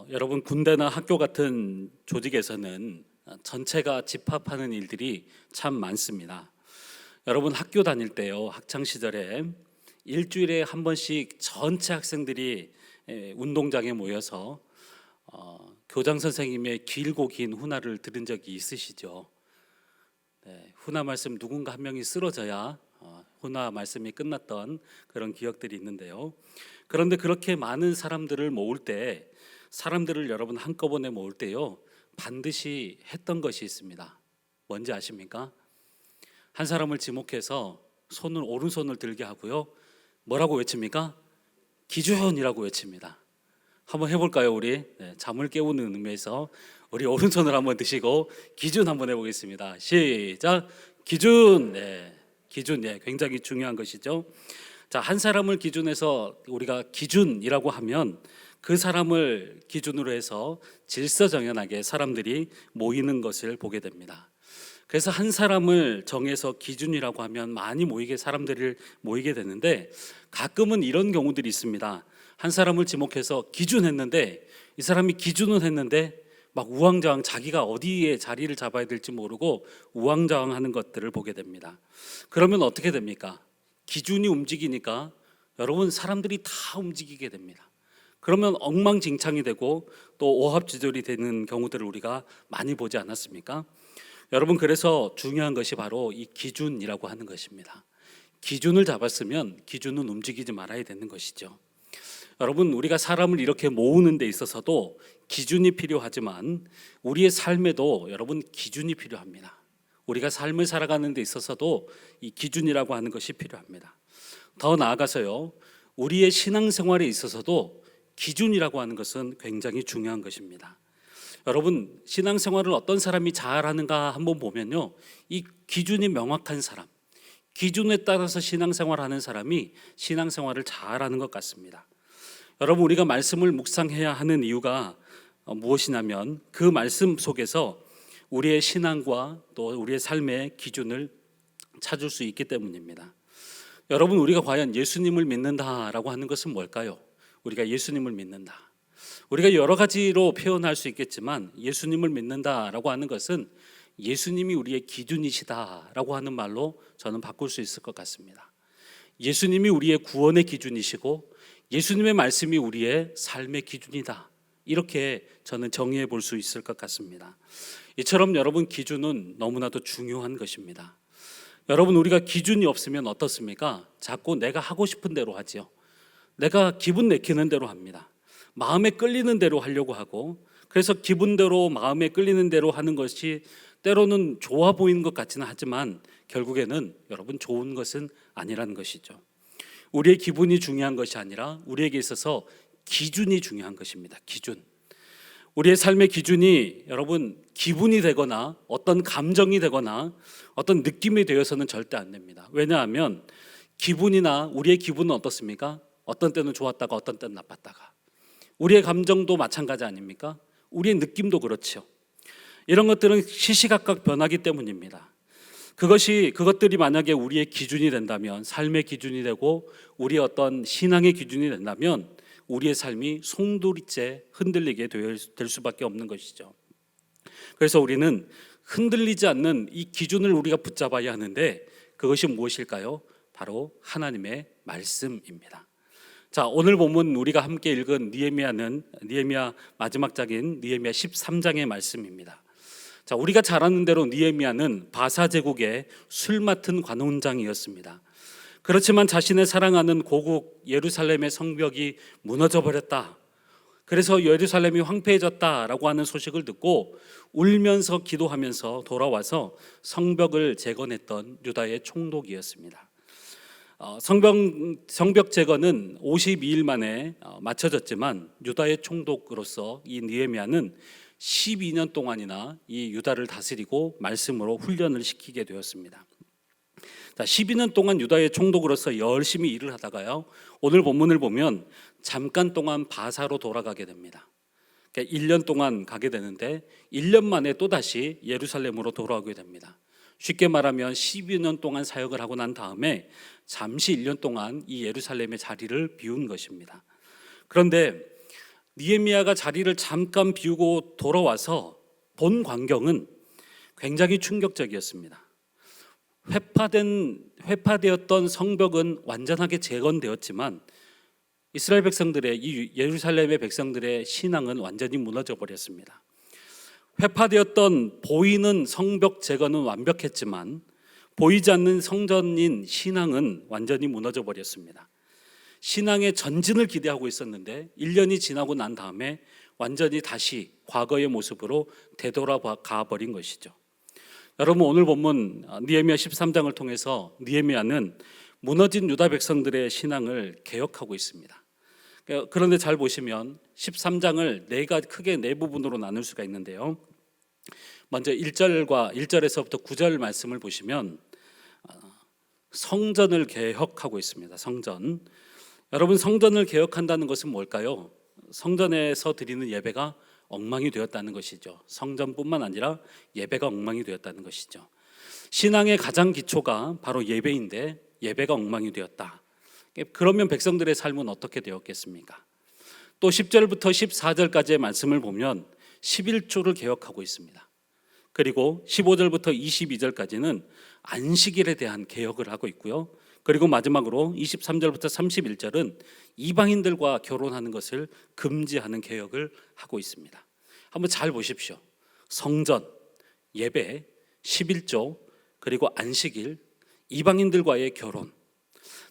여러분 군대나 학교 같은 조직에서는 전체가 집합하는 일들이 참 많습니다. 여러분 학교 다닐 때요, 학창 시절에 일주일에 한 번씩 전체 학생들이 운동장에 모여서 교장 선생님의 길고 긴 훈화를 들은 적이 있으시죠? 네, 훈화 말씀 누군가 한 명이 쓰러져야 훈화 말씀이 끝났던 그런 기억들이 있는데요. 그런데 그렇게 많은 사람들을 모을 때, 사람들을 여러분 한꺼번에 모을 때요, 반드시 했던 것이 있습니다. 뭔지 아십니까? 한 사람을 지목해서 오른손을 들게 하고요, 뭐라고 외칩니까? 기준이라고 외칩니다. 한번 해볼까요, 우리? 네, 잠을 깨우는 의미에서 우리 오른손을 한번 드시고 기준 한번 해보겠습니다. 시작. 기준. 네, 기준. 네, 굉장히 중요한 것이죠. 자, 한 사람을 기준해서 우리가 기준이라고 하면 그 사람을 기준으로 해서 질서정연하게 사람들이 모이는 것을 보게 됩니다. 그래서 한 사람을 정해서 기준이라고 하면 많이 사람들을 모이게 되는데, 가끔은 이런 경우들이 있습니다. 한 사람을 지목해서 기준했는데, 이 사람이 기준은 했는데 막 우왕좌왕 자기가 어디에 자리를 잡아야 될지 모르고 우왕좌왕하는 것들을 보게 됩니다. 그러면 어떻게 됩니까? 기준이 움직이니까 여러분 사람들이 다 움직이게 됩니다. 그러면 엉망진창이 되고 또 오합지졸이 되는 경우들을 우리가 많이 보지 않았습니까? 여러분, 그래서 중요한 것이 바로 이 기준이라고 하는 것입니다. 기준을 잡았으면 기준은 움직이지 말아야 되는 것이죠. 여러분, 우리가 사람을 이렇게 모으는 데 있어서도 기준이 필요하지만 우리의 삶에도 여러분 기준이 필요합니다. 우리가 삶을 살아가는 데 있어서도 이 기준이라고 하는 것이 필요합니다. 더 나아가서요, 우리의 신앙생활에 있어서도 기준이라고 하는 것은 굉장히 중요한 것입니다. 여러분, 신앙생활을 어떤 사람이 잘하는가 한번 보면요, 이 기준이 명확한 사람, 기준에 따라서 신앙생활하는 사람이 신앙생활을 잘하는 것 같습니다. 여러분, 우리가 말씀을 묵상해야 하는 이유가 무엇이냐면 그 말씀 속에서 우리의 신앙과 또 우리의 삶의 기준을 찾을 수 있기 때문입니다. 여러분, 우리가 과연 예수님을 믿는다라고 하는 것은 뭘까요? 우리가 예수님을 믿는다, 우리가 여러 가지로 표현할 수 있겠지만 예수님을 믿는다라고 하는 것은 예수님이 우리의 기준이시다라고 하는 말로 저는 바꿀 수 있을 것 같습니다. 예수님이 우리의 구원의 기준이시고 예수님의 말씀이 우리의 삶의 기준이다, 이렇게 저는 정의해 볼 수 있을 것 같습니다. 이처럼 여러분, 기준은 너무나도 중요한 것입니다. 여러분, 우리가 기준이 없으면 어떻습니까? 자꾸 내가 하고 싶은 대로 하죠. 내가 기분 내키는 대로 합니다. 마음에 끌리는 대로 하려고 하고, 그래서 기분대로 마음에 끌리는 대로 하는 것이 때로는 좋아 보이는 것 같지는 하지만 결국에는 여러분 좋은 것은 아니라는 것이죠. 우리의 기분이 중요한 것이 아니라 우리에게 있어서 기준이 중요한 것입니다. 기준. 우리의 삶의 기준이 여러분 기분이 되거나 어떤 감정이 되거나 어떤 느낌이 되어서는 절대 안 됩니다. 왜냐하면 기분이나 우리의 기분은 어떻습니까? 어떤 때는 좋았다가 어떤 때는 나빴다가, 우리의 감정도 마찬가지 아닙니까? 우리의 느낌도 그렇죠. 이런 것들은 시시각각 변하기 때문입니다. 그것들이 만약에 우리의 기준이 된다면, 삶의 기준이 되고 우리의 어떤 신앙의 기준이 된다면 우리의 삶이 송두리째 흔들리게 될 수밖에 없는 것이죠. 그래서 우리는 흔들리지 않는 이 기준을 우리가 붙잡아야 하는데, 그것이 무엇일까요? 바로 하나님의 말씀입니다. 자, 오늘 본문 우리가 함께 읽은 느헤미야 마지막 장인 느헤미야 13장의 말씀입니다. 자, 우리가 잘 아는 대로 느헤미야는 바사 제국의 술 맡은 관원장이었습니다. 그렇지만 자신의 사랑하는 고국 예루살렘의 성벽이 무너져 버렸다, 그래서 예루살렘이 황폐해졌다라고 하는 소식을 듣고 울면서 기도하면서 돌아와서 성벽을 재건했던 유다의 총독이었습니다. 성벽 재건은 52일 만에 마쳐졌지만 유다의 총독으로서 이 느헤미야는 12년 동안이나 이 유다를 다스리고 말씀으로 훈련을 시키게 되었습니다. 12년 동안 유다의 총독으로서 열심히 일을 하다가요, 오늘 본문을 보면 잠깐 동안 바사로 돌아가게 됩니다. 그러니까 1년 동안 가게 되는데 1년 만에 또다시 예루살렘으로 돌아오게 됩니다. 쉽게 말하면 12년 동안 사역을 하고 난 다음에 잠시 1년 동안 이 예루살렘의 자리를 비운 것입니다. 그런데 느헤미야가 자리를 잠깐 비우고 돌아와서 본 광경은 굉장히 충격적이었습니다. 회파되었던 성벽은 완전하게 재건되었지만 이스라엘 백성들의, 이 예루살렘의 백성들의 신앙은 완전히 무너져 버렸습니다. 회파되었던 보이는 성벽 재건은 완벽했지만 보이지 않는 성전인 신앙은 완전히 무너져 버렸습니다. 신앙의 전진을 기대하고 있었는데 1년이 지나고 난 다음에 완전히 다시 과거의 모습으로 되돌아가 버린 것이죠. 여러분, 오늘 본문 느헤미야 13장을 통해서 느헤미야는 무너진 유다 백성들의 신앙을 개혁하고 있습니다. 그런데 잘 보시면 13장을 크게 네 부분으로 나눌 수가 있는데요. 먼저 1절에서부터 9절 말씀을 보시면 성전을 개혁하고 있습니다. 성전. 여러분, 성전을 개혁한다는 것은 뭘까요? 성전에서 드리는 예배가 엉망이 되었다는 것이죠. 성전뿐만 아니라 예배가 엉망이 되었다는 것이죠. 신앙의 가장 기초가 바로 예배인데 예배가 엉망이 되었다. 그러면 백성들의 삶은 어떻게 되었겠습니까? 또 10절부터 14절까지의 말씀을 보면 11조를 개혁하고 있습니다. 그리고 15절부터 22절까지는 안식일에 대한 개혁을 하고 있고요. 그리고 마지막으로 23절부터 31절은 이방인들과 결혼하는 것을 금지하는 개혁을 하고 있습니다. 한번 잘 보십시오. 성전, 예배, 11조, 그리고 안식일, 이방인들과의 결혼,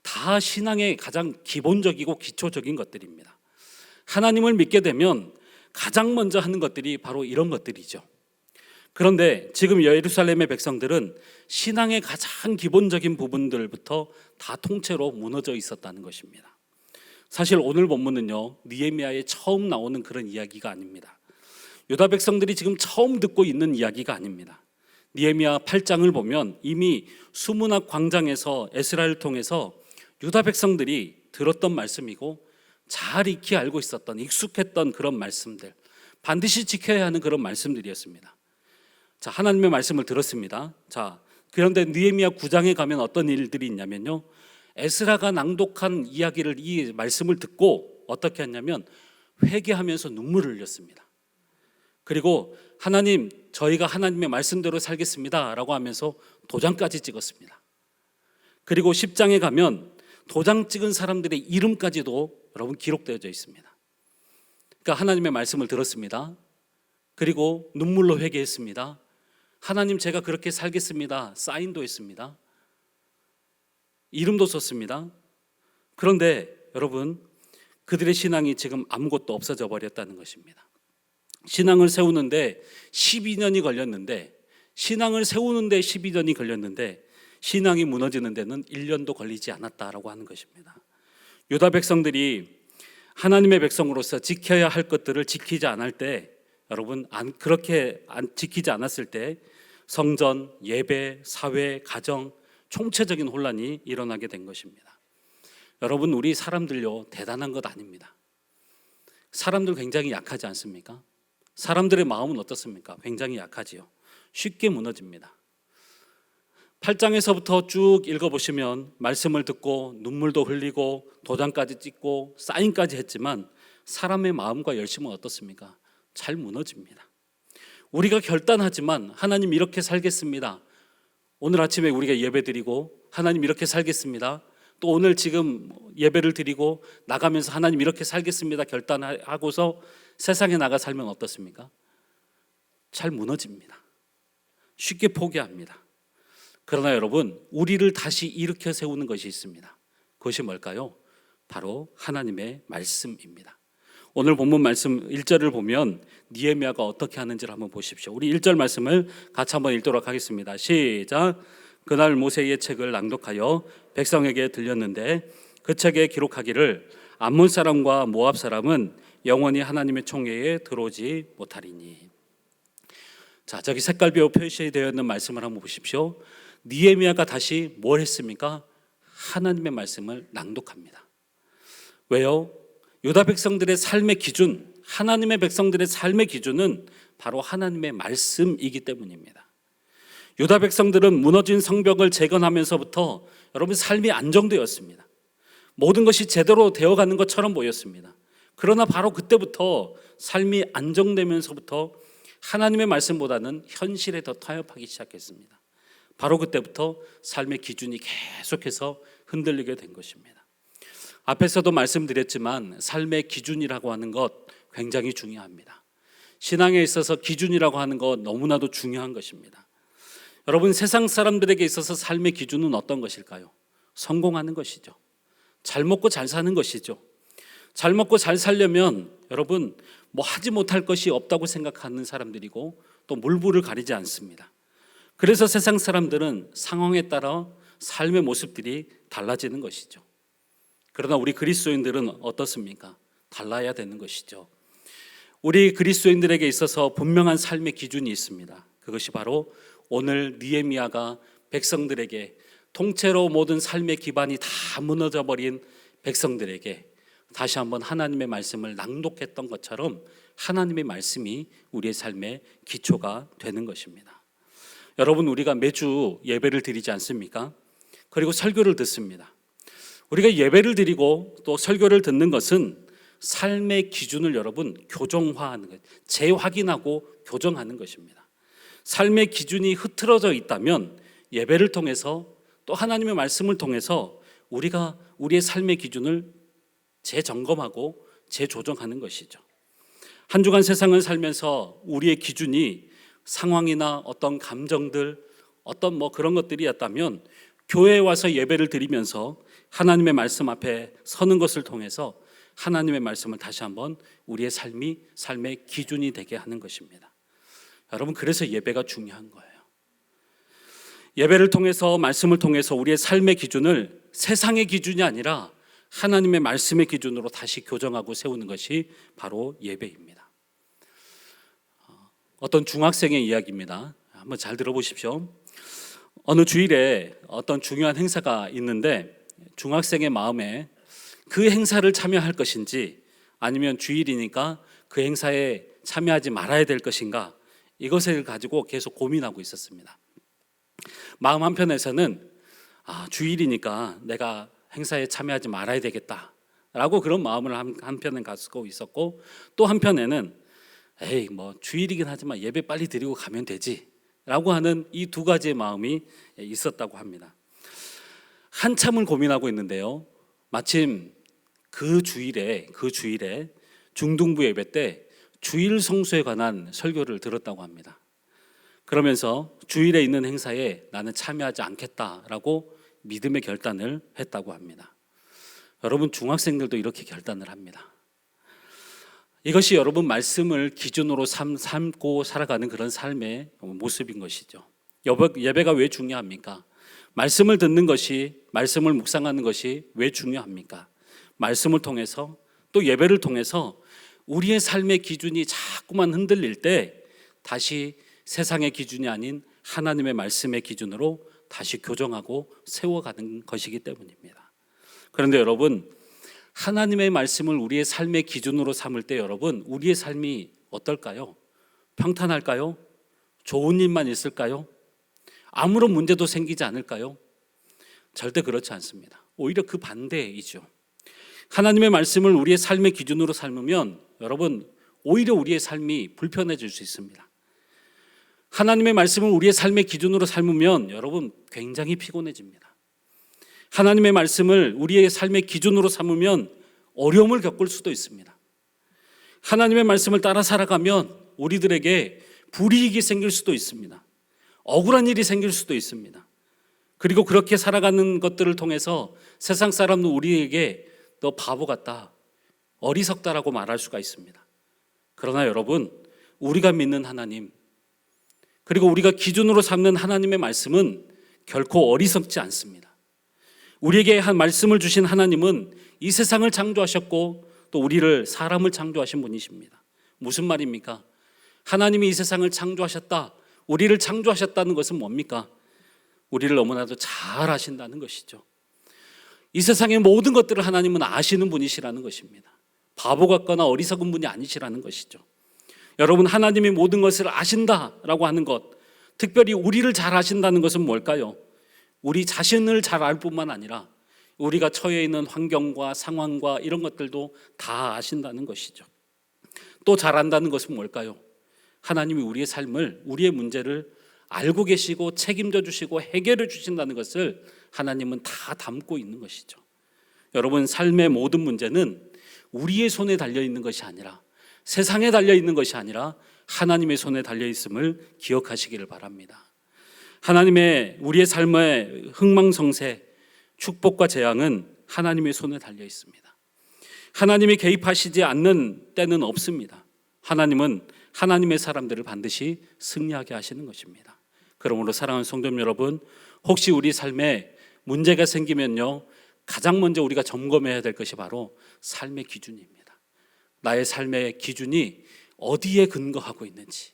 다 신앙의 가장 기본적이고 기초적인 것들입니다. 하나님을 믿게 되면 가장 먼저 하는 것들이 바로 이런 것들이죠. 그런데 지금 예루살렘의 백성들은 신앙의 가장 기본적인 부분들부터 다 통째로 무너져 있었다는 것입니다. 사실 오늘 본문은요, 느헤미야에 처음 나오는 그런 이야기가 아닙니다. 유다 백성들이 지금 처음 듣고 있는 이야기가 아닙니다. 느헤미야 8장을 보면 이미 수문학 광장에서 에스라를 통해서 유다 백성들이 들었던 말씀이고 잘 익히 알고 있었던, 익숙했던 그런 말씀들, 반드시 지켜야 하는 그런 말씀들이었습니다. 자, 하나님의 말씀을 들었습니다. 자, 그런데 느헤미야 9장에 가면 어떤 일들이 있냐면요, 에스라가 낭독한 이야기를, 이 말씀을 듣고 어떻게 했냐면 회개하면서 눈물을 흘렸습니다. 그리고 하나님, 저희가 하나님의 말씀대로 살겠습니다 라고 하면서 도장까지 찍었습니다. 그리고 10장에 가면 도장 찍은 사람들의 이름까지도 여러분 기록되어져 있습니다. 그러니까 하나님의 말씀을 들었습니다. 그리고 눈물로 회개했습니다. 하나님, 제가 그렇게 살겠습니다. 사인도 했습니다. 이름도 썼습니다. 그런데 여러분, 그들의 신앙이 지금 아무것도 없어져 버렸다는 것입니다. 신앙을 세우는데 12년이 걸렸는데, 신앙을 세우는데 12년이 걸렸는데 신앙이 무너지는 데는 1년도 걸리지 않았다라고 하는 것입니다. 유다 백성들이 하나님의 백성으로서 지켜야 할 것들을 지키지 않을 때, 여러분, 그렇게 지키지 않았을 때 성전, 예배, 사회, 가정, 총체적인 혼란이 일어나게 된 것입니다. 여러분, 우리 사람들요, 대단한 것 아닙니다. 사람들 굉장히 약하지 않습니까? 사람들의 마음은 어떻습니까? 굉장히 약하지요. 쉽게 무너집니다. 8장에서부터 쭉 읽어보시면 말씀을 듣고 눈물도 흘리고 도장까지 찍고 사인까지 했지만 사람의 마음과 열심은 어떻습니까? 잘 무너집니다. 우리가 결단하지만 하나님 이렇게 살겠습니다. 오늘 아침에 우리가 예배 드리고 하나님 이렇게 살겠습니다. 또 오늘 지금 예배를 드리고 나가면서 하나님 이렇게 살겠습니다 결단하고서 세상에 나가 살면 어떻습니까? 잘 무너집니다. 쉽게 포기합니다. 그러나 여러분, 우리를 다시 일으켜 세우는 것이 있습니다. 그것이 뭘까요? 바로 하나님의 말씀입니다. 오늘 본문 말씀 1절을 보면 느헤미야가 어떻게 하는지를 한번 보십시오. 우리 1절 말씀을 같이 한번 읽도록 하겠습니다. 시작. 그날 모세의 책을 낭독하여 백성에게 들렸는데 그 책에 기록하기를 암몬 사람과 모압 사람은 영원히 하나님의 총회에 들어오지 못하리니. 자, 저기 색깔별로 표시되어 있는 말씀을 한번 보십시오. 느헤미야가 다시 뭘 했습니까? 하나님의 말씀을 낭독합니다. 왜요? 유다 백성들의 삶의 기준, 하나님의 백성들의 삶의 기준은 바로 하나님의 말씀이기 때문입니다. 유다 백성들은 무너진 성벽을 재건하면서부터 여러분 삶이 안정되었습니다. 모든 것이 제대로 되어가는 것처럼 보였습니다. 그러나 바로 그때부터 삶이 안정되면서부터 하나님의 말씀보다는 현실에 더 타협하기 시작했습니다. 바로 그때부터 삶의 기준이 계속해서 흔들리게 된 것입니다. 앞에서도 말씀드렸지만 삶의 기준이라고 하는 것 굉장히 중요합니다. 신앙에 있어서 기준이라고 하는 것 너무나도 중요한 것입니다. 여러분, 세상 사람들에게 있어서 삶의 기준은 어떤 것일까요? 성공하는 것이죠. 잘 먹고 잘 사는 것이죠. 잘 먹고 잘 살려면 여러분 뭐 하지 못할 것이 없다고 생각하는 사람들이고 또 물불을 가리지 않습니다. 그래서 세상 사람들은 상황에 따라 삶의 모습들이 달라지는 것이죠. 그러나 우리 그리스도인들은 어떻습니까? 달라야 되는 것이죠. 우리 그리스도인들에게 있어서 분명한 삶의 기준이 있습니다. 그것이 바로 오늘 느헤미야가 백성들에게, 통째로 모든 삶의 기반이 다 무너져버린 백성들에게 다시 한번 하나님의 말씀을 낭독했던 것처럼 하나님의 말씀이 우리의 삶의 기초가 되는 것입니다. 여러분, 우리가 매주 예배를 드리지 않습니까? 그리고 설교를 듣습니다. 우리가 예배를 드리고 또 설교를 듣는 것은 삶의 기준을 여러분 교정화하는 것, 재확인하고 교정하는 것입니다. 삶의 기준이 흐트러져 있다면 예배를 통해서 또 하나님의 말씀을 통해서 우리가 우리의 삶의 기준을 재점검하고 재조정하는 것이죠. 한 주간 세상을 살면서 우리의 기준이 상황이나 어떤 감정들, 어떤 그런 것들이었다면 교회에 와서 예배를 드리면서 하나님의 말씀 앞에 서는 것을 통해서 하나님의 말씀을 다시 한번 우리의 삶의 기준이 되게 하는 것입니다. 여러분, 그래서 예배가 중요한 거예요. 예배를 통해서, 말씀을 통해서 우리의 삶의 기준을 세상의 기준이 아니라 하나님의 말씀의 기준으로 다시 교정하고 세우는 것이 바로 예배입니다. 어떤 중학생의 이야기입니다. 한번 잘 들어보십시오. 어느 주일에 어떤 중요한 행사가 있는데 중학생의 마음에 그 행사를 참여할 것인지 아니면 주일이니까 그 행사에 참여하지 말아야 될 것인가, 이것을 가지고 계속 고민하고 있었습니다. 마음 한편에서는 주일이니까 내가 행사에 참여하지 말아야 되겠다라고 그런 마음을 한편은 가지고 있었고, 또 한편에는 주일이긴 하지만 예배 빨리 드리고 가면 되지 라고 하는 이 두 가지의 마음이 있었다고 합니다. 한참을 고민하고 있는데요, 마침 그 주일에 중등부 예배 때 주일 성수에 관한 설교를 들었다고 합니다. 그러면서 주일에 있는 행사에 나는 참여하지 않겠다라고 믿음의 결단을 했다고 합니다. 여러분, 중학생들도 이렇게 결단을 합니다. 이것이 여러분 말씀을 기준으로 삼고 살아가는 그런 삶의 모습인 것이죠. 예배가 왜 중요합니까? 말씀을 듣는 것이, 말씀을 묵상하는 것이 왜 중요합니까? 말씀을 통해서 또 예배를 통해서 우리의 삶의 기준이 자꾸만 흔들릴 때 다시 세상의 기준이 아닌 하나님의 말씀의 기준으로 다시 교정하고 세워가는 것이기 때문입니다. 그런데 여러분, 하나님의 말씀을 우리의 삶의 기준으로 삼을 때 여러분, 우리의 삶이 어떨까요? 평탄할까요? 좋은 일만 있을까요? 아무런 문제도 생기지 않을까요? 절대 그렇지 않습니다. 오히려 그 반대이죠. 하나님의 말씀을 우리의 삶의 기준으로 삼으면 여러분, 오히려 우리의 삶이 불편해질 수 있습니다. 하나님의 말씀을 우리의 삶의 기준으로 삼으면 여러분 굉장히 피곤해집니다. 하나님의 말씀을 우리의 삶의 기준으로 삼으면 어려움을 겪을 수도 있습니다. 하나님의 말씀을 따라 살아가면 우리들에게 불이익이 생길 수도 있습니다. 억울한 일이 생길 수도 있습니다. 그리고 그렇게 살아가는 것들을 통해서 세상 사람은 우리에게 너 바보 같다, 어리석다라고 말할 수가 있습니다. 그러나 여러분, 우리가 믿는 하나님, 그리고 우리가 기준으로 삼는 하나님의 말씀은 결코 어리석지 않습니다. 우리에게 한 말씀을 주신 하나님은 이 세상을 창조하셨고 또 우리를, 사람을 창조하신 분이십니다. 무슨 말입니까? 하나님이 이 세상을 창조하셨다, 우리를 창조하셨다는 것은 뭡니까? 우리를 너무나도 잘 아신다는 것이죠. 이 세상의 모든 것들을 하나님은 아시는 분이시라는 것입니다. 바보 같거나 어리석은 분이 아니시라는 것이죠. 여러분, 하나님이 모든 것을 아신다라고 하는 것, 특별히 우리를 잘 아신다는 것은 뭘까요? 우리 자신을 잘 알 뿐만 아니라 우리가 처해 있는 환경과 상황과 이런 것들도 다 아신다는 것이죠. 또 잘 안다는 것은 뭘까요? 하나님이 우리의 삶을, 우리의 문제를 알고 계시고 책임져 주시고 해결해 주신다는 것을 하나님은 다 담고 있는 것이죠. 여러분, 삶의 모든 문제는 우리의 손에 달려 있는 것이 아니라, 세상에 달려 있는 것이 아니라 하나님의 손에 달려 있음을 기억하시기를 바랍니다. 하나님의 우리의 삶의 흥망성쇠, 축복과 재앙은 하나님의 손에 달려 있습니다. 하나님이 개입하시지 않는 때는 없습니다. 하나님은 하나님의 사람들을 반드시 승리하게 하시는 것입니다. 그러므로 사랑하는 성도 여러분, 혹시 우리 삶에 문제가 생기면요, 가장 먼저 우리가 점검해야 될 것이 바로 삶의 기준입니다. 나의 삶의 기준이 어디에 근거하고 있는지,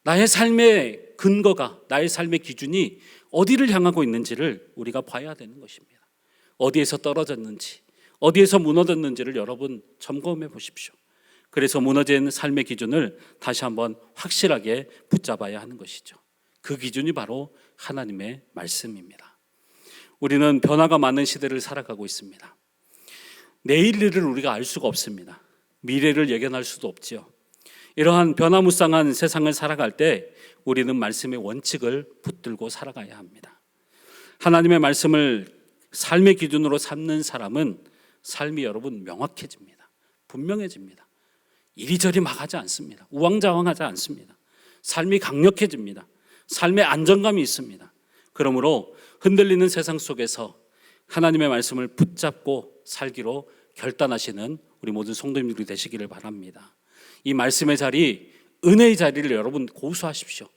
나의 삶의 근거가, 나의 삶의 기준이 어디를 향하고 있는지를 우리가 봐야 되는 것입니다. 어디에서 떨어졌는지, 어디에서 무너졌는지를 여러분 점검해 보십시오. 그래서 무너진 삶의 기준을 다시 한번 확실하게 붙잡아야 하는 것이죠. 그 기준이 바로 하나님의 말씀입니다. 우리는 변화가 많은 시대를 살아가고 있습니다. 내일 일을 우리가 알 수가 없습니다. 미래를 예견할 수도 없지요. 이러한 변화무쌍한 세상을 살아갈 때 우리는 말씀의 원칙을 붙들고 살아가야 합니다. 하나님의 말씀을 삶의 기준으로 삼는 사람은 삶이 여러분 명확해집니다. 분명해집니다. 이리저리 막 하지 않습니다. 우왕좌왕하지 않습니다. 삶이 강력해집니다. 삶의 안정감이 있습니다. 그러므로 흔들리는 세상 속에서 하나님의 말씀을 붙잡고 살기로 결단하시는 우리 모든 성도님들이 되시기를 바랍니다. 이 말씀의 자리, 은혜의 자리를 여러분 고수하십시오.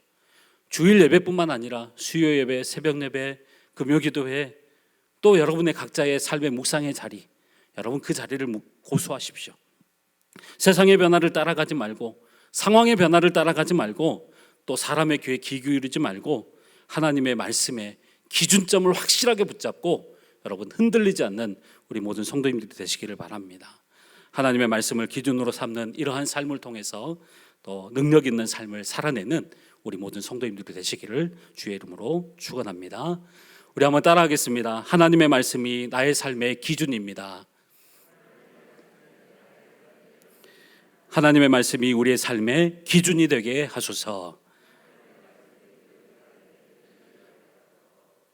주일 예배뿐만 아니라 수요 예배, 새벽 예배, 금요 기도회, 또 여러분의 각자의 삶의 묵상의 자리, 여러분 그 자리를 고수하십시오. 세상의 변화를 따라가지 말고, 상황의 변화를 따라가지 말고, 또 사람의 귀에 귀 기울이지 말고 하나님의 말씀에 기준점을 확실하게 붙잡고 여러분 흔들리지 않는 우리 모든 성도님들이 되시기를 바랍니다. 하나님의 말씀을 기준으로 삼는 이러한 삶을 통해서 또 능력 있는 삶을 살아내는 우리 모든 성도님들이 되시기를 주의 이름으로 축원합니다. 우리 한번 따라하겠습니다. 하나님의 말씀이 나의 삶의 기준입니다. 하나님의 말씀이 우리의 삶의 기준이 되게 하소서.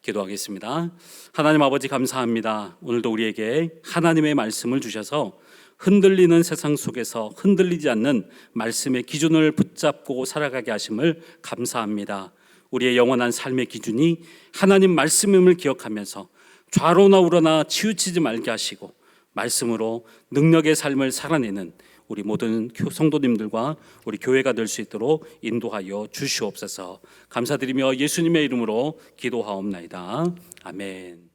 기도하겠습니다. 하나님 아버지 감사합니다. 오늘도 우리에게 하나님의 말씀을 주셔서 흔들리는 세상 속에서 흔들리지 않는 말씀의 기준을 붙잡고 살아가게 하심을 감사합니다. 우리의 영원한 삶의 기준이 하나님 말씀임을 기억하면서 좌로나 우로나 치우치지 말게 하시고 말씀으로 능력의 삶을 살아내는 우리 모든 성도님들과 우리 교회가 될 수 있도록 인도하여 주시옵소서. 감사드리며 예수님의 이름으로 기도하옵나이다. 아멘.